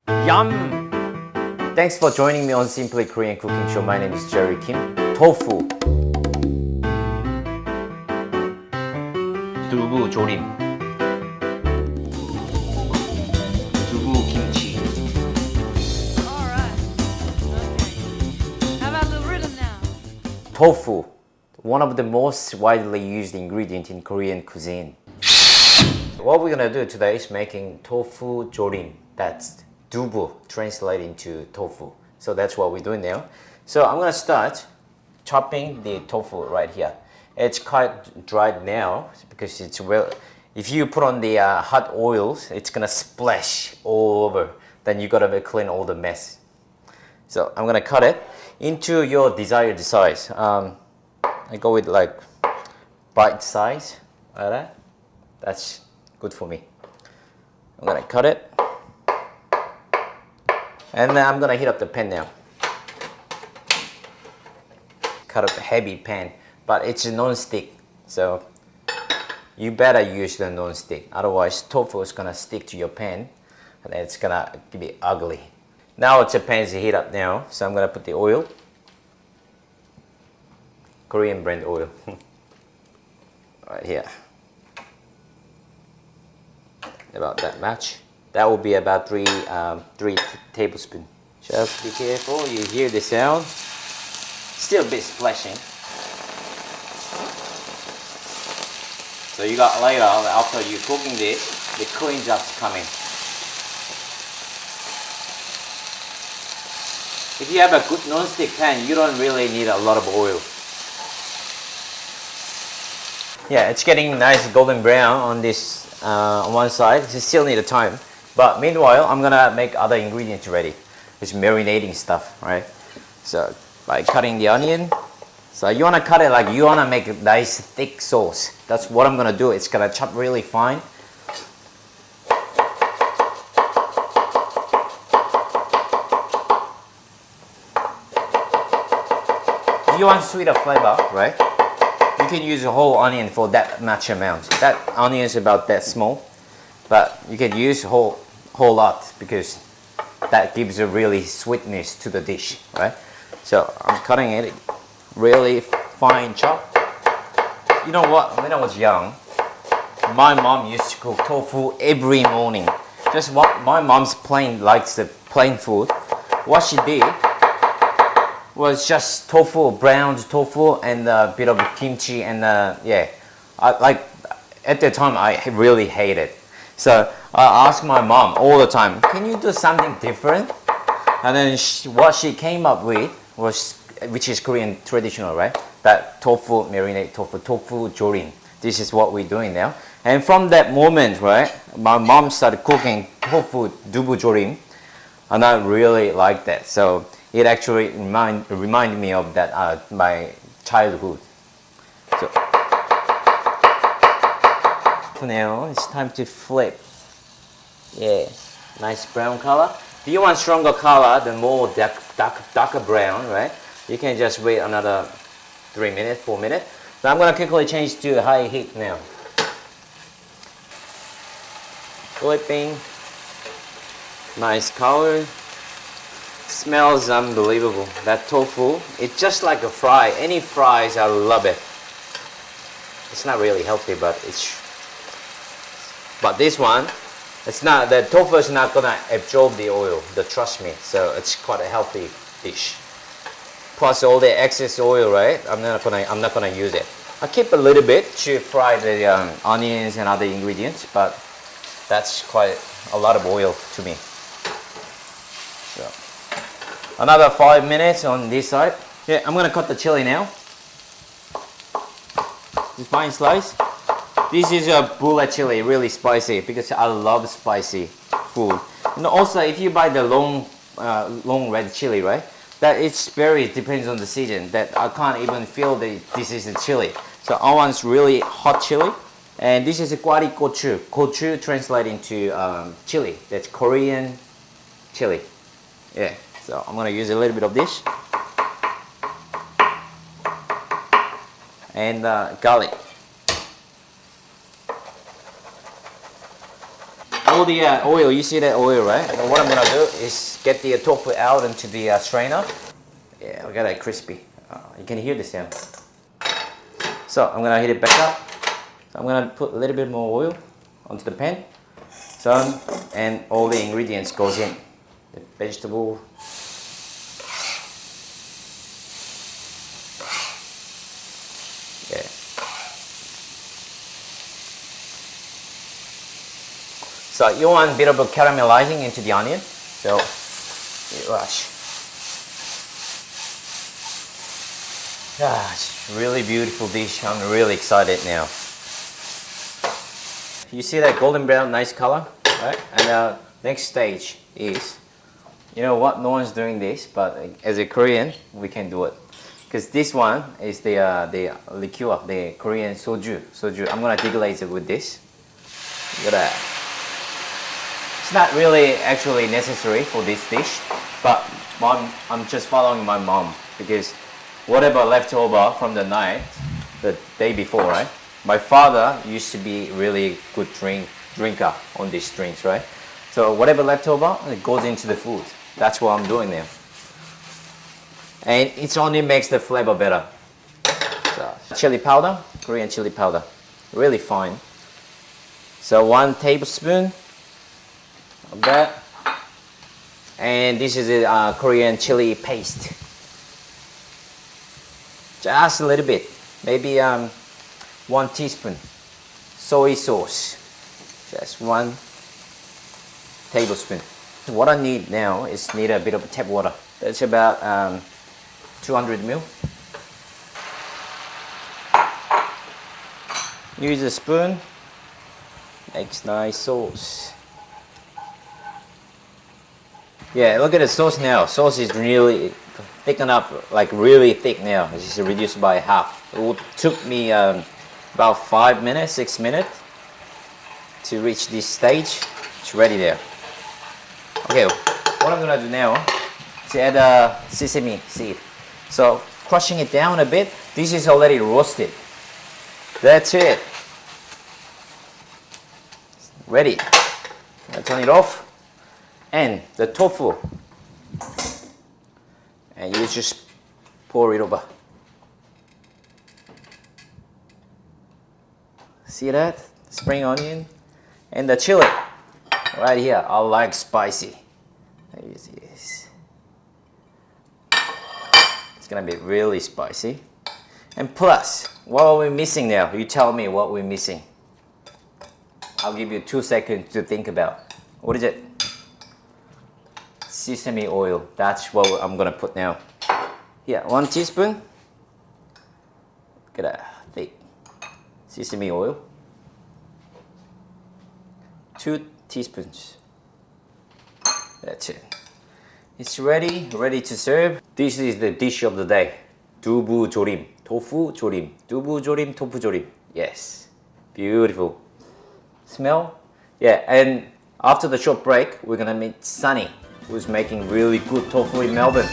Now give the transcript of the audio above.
Yum! Thanks for joining me on Simply Korean Cooking Show. My name is Jerry Kim. Tofu. Dubu-jorim. Dubu-kimchi. Alright. Okay. How about the rhythm now? Tofu. One of the most widely used ingredients in Korean cuisine. What we're gonna do today is making tofu-jorim. That's dubu translating to tofu. So that's what we're doing now. So I'm gonna start chopping the tofu right here. It's quite dried now because it's well. If you put on the hot oils, it's gonna splash all over. Then you gotta clean all the mess. So I'm gonna cut it into your desired size. I go with like bite size, like that. That's good for me. I'm gonna cut it. And then I'm gonna heat up the pan now. Cut up a heavy pan, but it's a non-stick, so you better use the non-stick. Otherwise, tofu is gonna stick to your pan, and it's gonna be ugly. Now it's a pan's heat up now, so I'm gonna put the oil, Korean brand oil, right here. About that much. That will be about three tablespoons. Just be careful, you hear the sound. Still a bit splashing. So you got later, after you cooking this, the cleans up's coming. If you have a good non-stick pan, you don't really need a lot of oil. Yeah, it's getting nice golden brown on this on one side. You still need a time. But meanwhile, I'm gonna make other ingredients ready. It's marinating stuff, right? So by cutting the onion, so you wanna cut it like you wanna make a nice thick sauce. That's what I'm gonna do. It's gonna chop really fine. If you want sweeter flavor, right? You can use a whole onion for that much amount. That onion is about that small, but you can use a whole lot because that gives a really sweetness to the dish, right? So I'm cutting it really fine chop. You know what? When I was young, my mom used to cook tofu every morning. Just what my mom's likes the plain food. What she did was just tofu, browned tofu, and a bit of kimchi, and yeah, at the time I really hated it. So I asked my mom all the time, "Can you do something different?" And then what she came up with was, which is Korean traditional, right? That tofu marinate tofu-jorim. This is what we're doing now. And from that moment, right, my mom started cooking tofu dubu-jorim, and I really liked that. So it actually reminded me of that my childhood. So now it's time to flip. Yeah, nice brown color. If you want stronger color, the more darker brown, right? You can just wait another 3 minutes, 4 minutes. So I'm gonna quickly change to high heat now. Flipping. Nice color. Smells unbelievable. That tofu, it's just like a fry. Any fries, I love it. It's not really healthy, but this one, it's not. The tofu is not gonna absorb the oil. Trust me. So it's quite a healthy dish. Plus all the excess oil, right? I'm not gonna use it. I keep a little bit to fry the onions and other ingredients, but that's quite a lot of oil to me. So another 5 minutes on this side. Yeah, I'm gonna cut the chili now. Just fine slice. This is a bullet chili, really spicy because I love spicy food. And also, if you buy the long red chili, right? That it's very depends on the season. That I can't even feel this is a chili. So I want really hot chili, and this is a gwari gochu. Gochu translating to chili. That's Korean chili. Yeah. So I'm gonna use a little bit of this and garlic. all the oil, you see that oil, right? And what I'm gonna do is get the tofu out into the strainer. Yeah, look at that crispy. You can hear the sound. So I'm gonna heat it back up. So I'm gonna put a little bit more oil onto the pan. So, and all the ingredients goes in. The vegetable. Yeah. So you want a bit of a caramelizing into the onion. So watch. Gosh, really beautiful dish. I'm really excited now. You see that golden brown, nice color, right? And next stage is, you know what? No one's doing this, but as a Korean, we can do it. Because this one is the liqueur, the Korean soju. I'm gonna deglaze it with this. Look at that. It's not really actually necessary for this dish, but I'm just following my mom because whatever left over from the night, the day before, right? My father used to be really good drinker on these drinks, right? So whatever left over, it goes into the food. That's what I'm doing now. And it only makes the flavor better. So, chili powder, Korean chili powder, really fine. So 1 tablespoon of that. And this is a Korean chili paste. Just a little bit, maybe 1 teaspoon. Soy sauce, just 1 tablespoon. What I need now is need a bit of tap water. That's about 200 ml. Use a spoon, makes nice sauce. Yeah, look at the sauce now. Sauce is really thicken up, like really thick now. This is reduced by half. It took me about 5 minutes, 6 minutes to reach this stage. It's ready there. Okay, what I'm gonna do now is add sesame seed. So crushing it down a bit. This is already roasted. That's it. Ready. I'll turn it off. And the tofu. And you just pour it over. See that? Spring onion. And the chili. Right here. I like spicy. It's gonna be really spicy. And plus, what are we missing now? You tell me what we're missing. I'll give you 2 seconds to think about. What is it? Sesame oil. That's what I'm gonna put now. Here, 1 teaspoon. Look at that, thick. Sesame oil. 2 teaspoons. That's it. It's ready to serve. This is the dish of the day. Dubu-jorim, tofu-jorim. Dubu-jorim, tofu-jorim. Yes, beautiful. Smell? Yeah, and after the short break, we're gonna meet Sunny, who's making really good tofu in Melbourne.